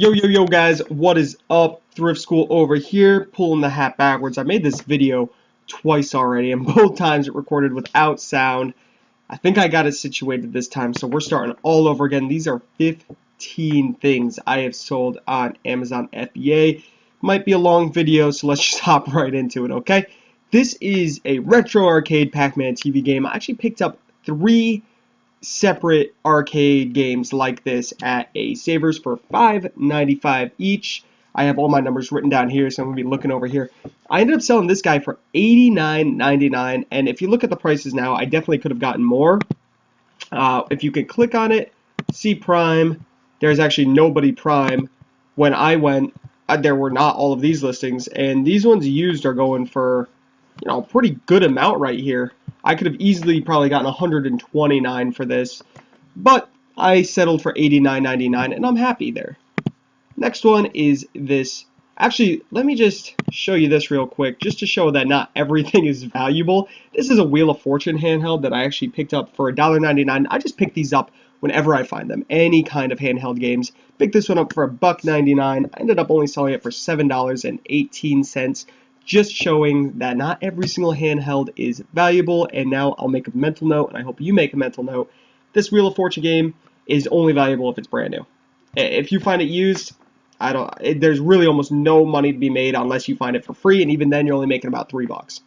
Yo guys, what is up? Thrift School over here, pulling the hat backwards. I made this video twice already, and both times it recorded without sound. I think I got it situated this time, so we're starting all over again. These are 15 things I have sold on Amazon FBA. Might be a long video, so let's just hop right into it, okay? This is a retro arcade Pac-Man TV game. I actually picked up 3 separate arcade games like this at a Savers for $5.95 each. I have all my numbers written down here, so I'm going to be looking over here. I ended up selling this guy for $89.99, and if you look at the prices now, I definitely could have gotten more. If you could click on it, see Prime, there's actually nobody Prime. When I went, there were not all of these listings, and these ones used are going for, a pretty good amount right here. I could have easily probably gotten $129 for this, but I settled for $89.99, and I'm happy there. Next one is this. Actually, let me just show you this real quick, just to show that not everything is valuable. This is a Wheel of Fortune handheld that I actually picked up for $1.99. I just pick these up whenever I find them, any kind of handheld games. Picked this one up for $1.99. I ended up only selling it for $7.18. Just showing that not every single handheld is valuable, and now I'll make a mental note, and I hope you make a mental note. This Wheel of Fortune game is only valuable if it's brand new. If you find it used, there's really almost no money to be made unless you find it for free, and even then you're only making about $3.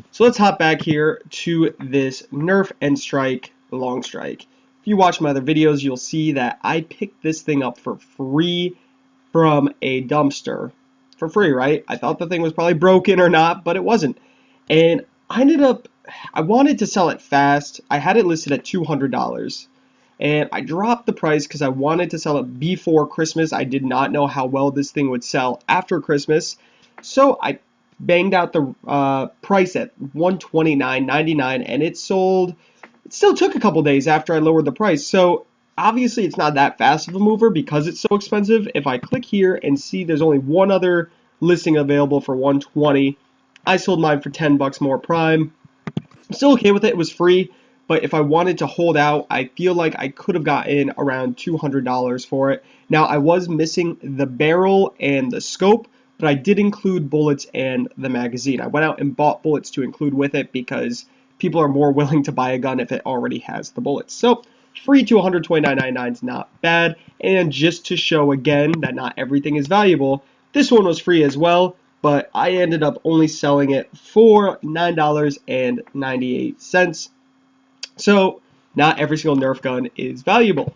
So let's hop back here to this Nerf NStrike Long Strike. If you watch my other videos, you'll see that I picked this thing up for free from a dumpster. For free, right? I thought the thing was probably broken or not, but it wasn't. And I wanted to sell it fast. I had it listed at $200. And I dropped the price because I wanted to sell it before Christmas. I did not know how well this thing would sell after Christmas. So I banged out the price at $129.99, and it sold. It still took a couple days after I lowered the price. So obviously, it's not that fast of a mover because it's so expensive. If I click here and see there's only one other listing available for $120, I sold mine for $10 more Prime. I'm still okay with it. It was free, but if I wanted to hold out, I feel like I could have gotten around $200 for it. Now, I was missing the barrel and the scope, but I did include bullets and the magazine. I went out and bought bullets to include with it because people are more willing to buy a gun if it already has the bullets. So free to $129.99 is not bad, and just to show again that not everything is valuable, this one was free as well, but I ended up only selling it for $9.98. So not every single Nerf gun is valuable.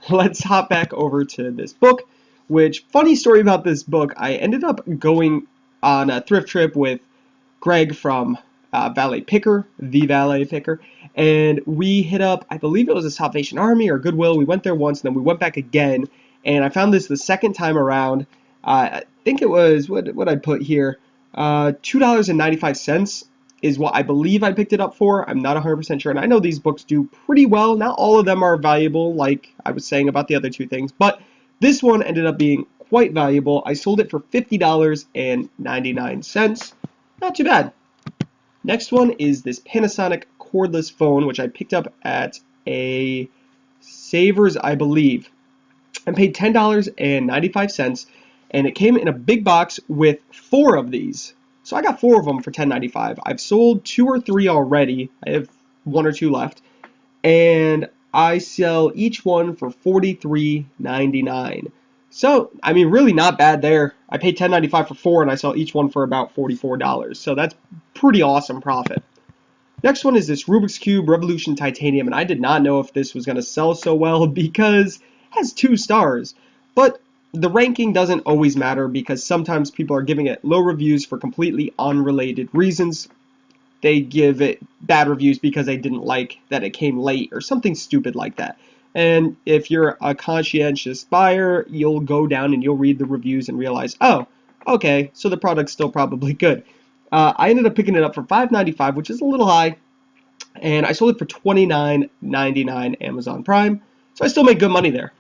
Let's hop back over to this book, which, funny story about this book, I ended up going on a thrift trip with Greg from Valet Picker, the Valet Picker, and we hit up, I believe it was a Salvation Army or Goodwill. We went there once, and then we went back again, and I found this the second time around. I think it was, what I put here, $2.95 is what I believe I picked it up for. I'm not 100% sure, and I know these books do pretty well. Not all of them are valuable, like I was saying about the other two things, but this one ended up being quite valuable. I sold it for $50.99. Not too bad. Next one is this Panasonic Cordless Phone, which I picked up at a Savers, I believe. I paid $10.95, and it came in a big box with 4 of these. So I got 4 of them for $10.95. I've sold 2 or 3 already. I have 1 or 2 left. And I sell each one for $43.99. So, I mean, really not bad there. I paid $10.95 for 4, and I sell each one for about $44. So that's pretty awesome profit. Next one is this Rubik's Cube Revolution Titanium, and I did not know if this was going to sell so well because it has 2 stars. But the ranking doesn't always matter because sometimes people are giving it low reviews for completely unrelated reasons. They give it bad reviews because they didn't like that it came late or something stupid like that. And if you're a conscientious buyer, you'll go down and you'll read the reviews and realize, oh, okay, so the product's still probably good. I ended up picking it up for $5.95, which is a little high, and I sold it for $29.99 Amazon Prime, so I still make good money there.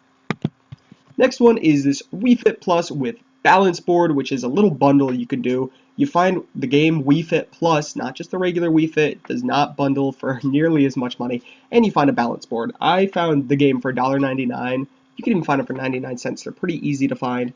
Next one is this Wii Fit Plus with balance board, which is a little bundle you can do. You find the game Wii Fit Plus, not just the regular Wii Fit, does not bundle for nearly as much money, and you find a balance board. I found the game for $1.99 You can even find them for 99 cents. They're pretty easy to find.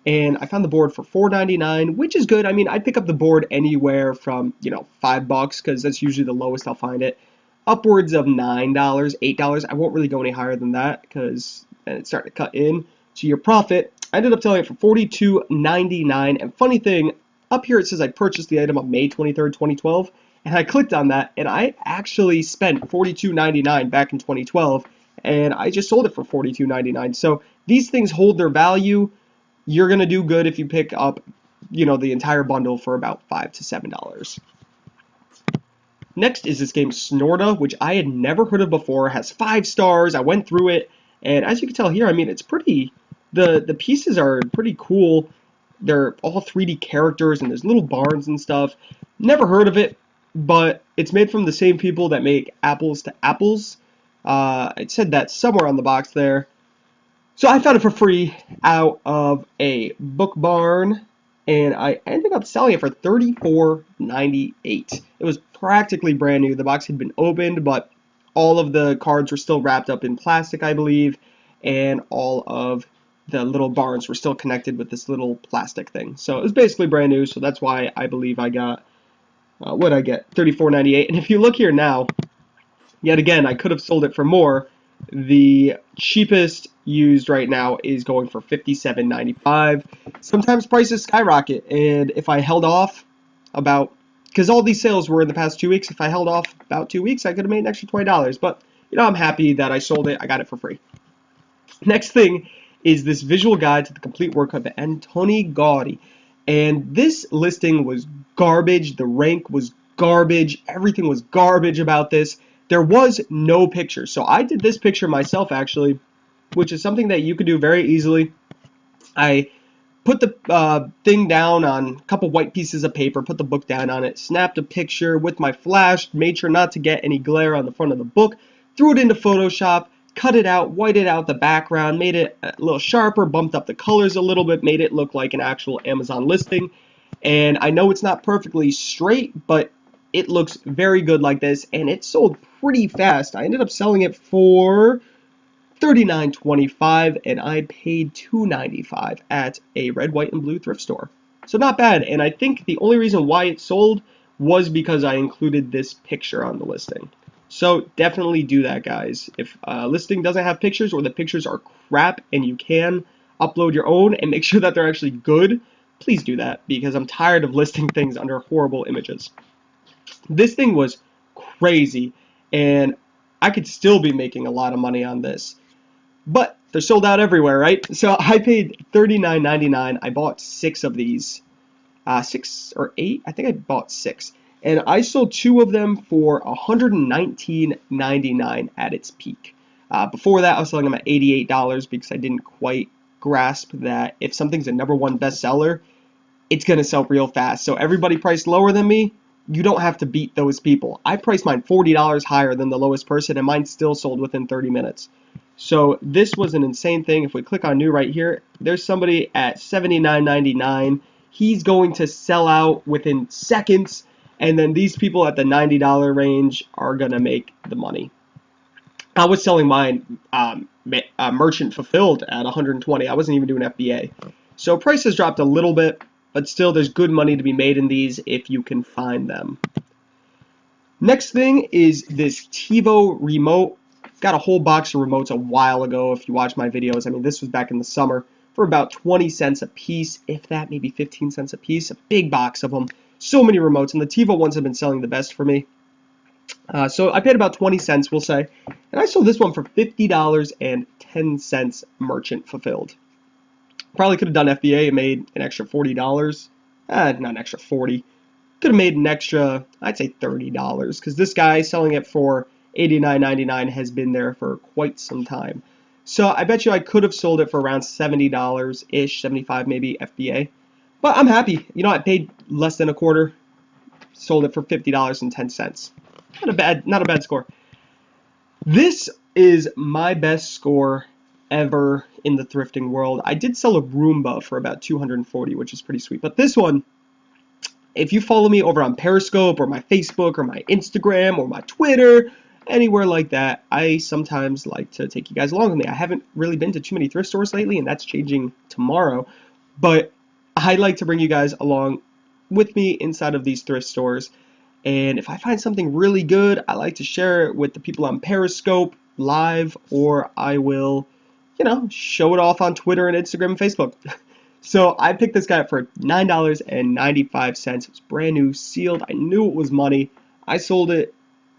And I found the board for $4.99, which is good. I mean, I'd pick up the board anywhere from, $5, because that's usually the lowest I'll find it, upwards of $9, $8. I won't really go any higher than that, because then it's starting to cut in to your profit. I ended up selling it for $42.99. And funny thing, up here it says I purchased the item on May 23rd, 2012. And I clicked on that, and I actually spent $42.99 back in 2012, and I just sold it for $42.99. So these things hold their value. You're going to do good if you pick up, the entire bundle for about $5 to $7. Next is this game Snorty, which I had never heard of before. It has 5 stars. I went through it, and as you can tell here, I mean, it's pretty, the pieces are pretty cool. They're all 3D characters, and there's little barns and stuff. Never heard of it, but it's made from the same people that make Apples to Apples. It said that somewhere on the box there. So I found it for free out of a book barn, and I ended up selling it for $34.98. It was practically brand new. The box had been opened, but all of the cards were still wrapped up in plastic, I believe, and all of the little barns were still connected with this little plastic thing. So it was basically brand new, so that's why I believe I got, what did I get? $34.98. And if you look here now, yet again, I could have sold it for more. The cheapest used right now is going for $57.95. Sometimes prices skyrocket, and if I held off because all these sales were in the past 2 weeks, if I held off about 2 weeks, I could have made an extra $20. But, I'm happy that I sold it. I got it for free. Next thing is this visual guide to the complete work of Antoni Gaudi. And this listing was garbage. The rank was garbage. Everything was garbage about this. There was no picture. So I did this picture myself, actually, which is something that you could do very easily. I put the thing down on a couple white pieces of paper, put the book down on it, snapped a picture with my flash, made sure not to get any glare on the front of the book, threw it into Photoshop, cut it out, whited out the background, made it a little sharper, bumped up the colors a little bit, made it look like an actual Amazon listing. And I know it's not perfectly straight, but it looks very good like this, and it sold pretty fast. I ended up selling it for $39.25, and I paid $2.95 at a red, white, and blue thrift store. So not bad, and I think the only reason why it sold was because I included this picture on the listing. So definitely do that, guys. If a listing doesn't have pictures, or the pictures are crap and you can upload your own and make sure that they're actually good, please do that, because I'm tired of listing things under horrible images. This thing was crazy, and I could still be making a lot of money on this. But they're sold out everywhere, right? So I paid $39.99. I bought 6 of these. 6 or 8? I think I bought 6. And I sold 2 of them for $119.99 at its peak. Before that, I was selling them at $88 because I didn't quite grasp that if something's a #1 bestseller, it's going to sell real fast. So everybody priced lower than me. You don't have to beat those people. I priced mine $40 higher than the lowest person, and mine still sold within 30 minutes. So this was an insane thing. If we click on new right here, there's somebody at $79.99. He's going to sell out within seconds, and then these people at the $90 range are going to make the money. I was selling mine merchant fulfilled at $120. I wasn't even doing FBA. So prices dropped a little bit, but still there's good money to be made in these if you can find them. Next thing is this Tebow Remote. Got a whole box of remotes a while ago if you watch my videos. I mean, this was back in the summer for about 20 cents a piece, if that, maybe 15 cents a piece. A big box of them. So many remotes, and the Tebow ones have been selling the best for me. So I paid about 20 cents, we'll say. And I sold this one for $50.10 merchant fulfilled. Probably could have done FBA and made an extra $40. Not an extra 40. Could have made an extra, I'd say $30, because this guy selling it for $89.99 has been there for quite some time. So I bet you I could have sold it for around $70-ish, 75 maybe FBA. But I'm happy. I paid less than a quarter. Sold it for $50.10. Not a bad score. This is my best score ever in the thrifting world. I did sell a Broom Bow for about $240, which is pretty sweet. But this one, if you follow me over on Periscope or my Facebook or my Instagram or my Twitter, anywhere like that, I sometimes like to take you guys along with me. I haven't really been to too many thrift stores lately, and that's changing tomorrow. But I like to bring you guys along with me inside of these thrift stores. And if I find something really good, I like to share it with the people on Periscope live, or I will, show it off on Twitter and Instagram and Facebook. So I picked this guy up for $9.95. It was brand new, sealed. I knew it was money. I sold it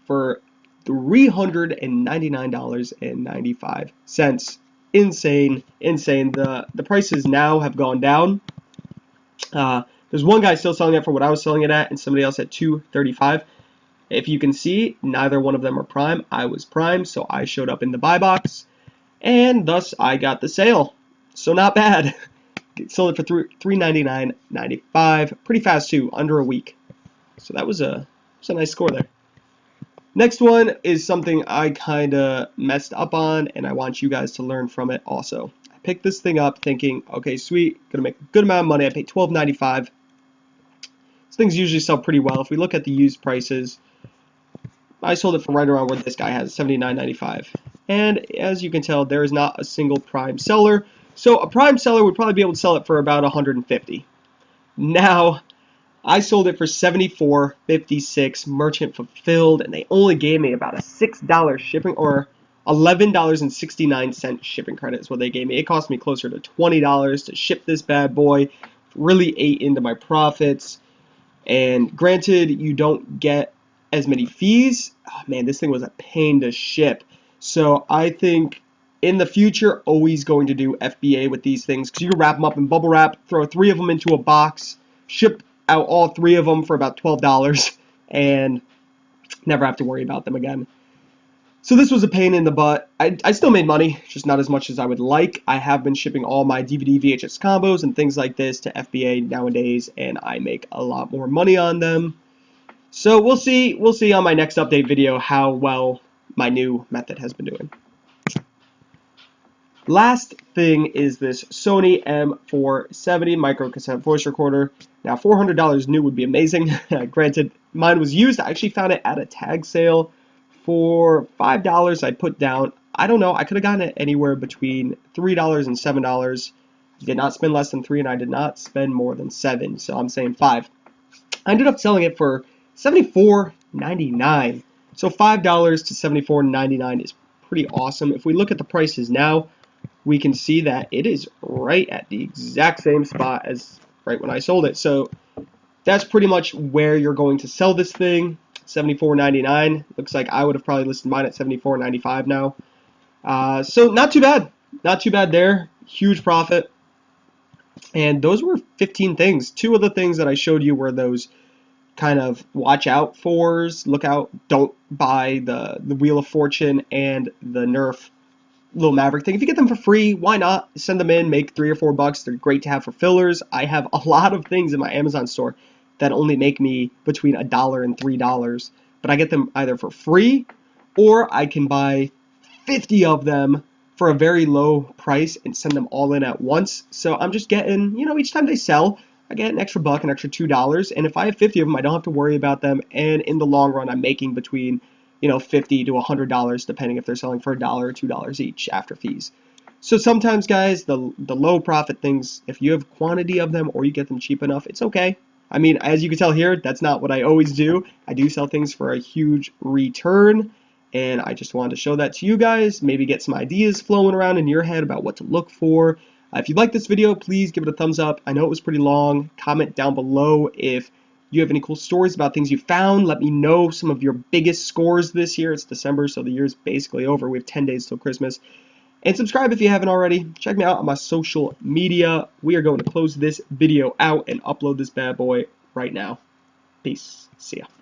for $399.95. Insane. The prices now have gone down. There's one guy still selling it for what I was selling it at, and somebody else at $235. If you can see, neither one of them are prime. I was prime, so I showed up in the buy box, and thus I got the sale. So not bad. Sold it for $399.95. Pretty fast too, under a week. So that was a nice score there. Next one is something I kind of messed up on, and I want you guys to learn from it also. I picked this thing up thinking, okay, sweet, gonna make a good amount of money. I paid $12.95. These things usually sell pretty well. If we look at the used prices, I sold it for right around where this guy has, $79.95. And as you can tell, there is not a single prime seller. So a prime seller would probably be able to sell it for about $150. Now, I sold it for $74.56 merchant fulfilled, and they only gave me about a $6 shipping, or $11.69 shipping credit is what they gave me. It cost me closer to $20 to ship this bad boy. Really ate into my profits. And granted, you don't get as many fees. Oh, man, this thing was a pain to ship. So I think in the future, always going to do FBA with these things, because you can wrap them up in bubble wrap, throw 3 of them into a box, ship out all 3 of them for about $12, and never have to worry about them again. So this was a pain in the butt. I still made money, just not as much as I would like. I have been shipping all my DVD VHS combos and things like this to FBA nowadays, and I make a lot more money on them. So we'll see on my next update video how well my new method has been doing. Last thing is this Sony M470 micro cassette voice recorder. Now $400 new would be amazing. Granted, mine was used. I actually found it at a tag sale for $5. I put down, I don't know, I could have gotten it anywhere between $3 and $7. I did not spend less than $3, and I did not spend more than $7, so I'm saying $5. I ended up selling it for $74.99. So $5 to $74.99 is pretty awesome. If we look at the prices now, we can see that it is right at the exact same spot as right when I sold it. So that's pretty much where you're going to sell this thing, $74.99. Looks like I would have probably listed mine at $74.95 now. So not too bad. Not too bad there. Huge profit. And those were 15 things. 2 of the things that I showed you were those kind of watch out fors. Look out. Don't buy the Wheel of Fortune and the Nerf little Maverick thing. If you get them for free, why not? Send them in, make $3 or $4. They're great to have for fillers. I have a lot of things in my Amazon store that only make me between $1 and $3, but I get them either for free, or I can buy 50 of them for a very low price and send them all in at once. So I'm just getting, each time they sell, I get an extra $1, an extra $2, and if I have 50 of them, I don't have to worry about them, and in the long run, I'm making between $50 to $100, depending if they're selling for $1 or $2 each after fees. So sometimes, guys, the low profit things, if you have quantity of them or you get them cheap enough, it's okay. I mean, as you can tell here, that's not what I always do. I do sell things for a huge return, and I just wanted to show that to you guys, maybe get some ideas flowing around in your head about what to look for. If you like this video, please give it a thumbs up. I know it was pretty long. Comment down below if you have any cool stories about things you found. Let me know some of your biggest scores this year. It's December, so the year's basically over. We have 10 days till Christmas. And subscribe if you haven't already. Check me out on my social media. We are going to close this video out and upload this bad boy right now. Peace. See ya.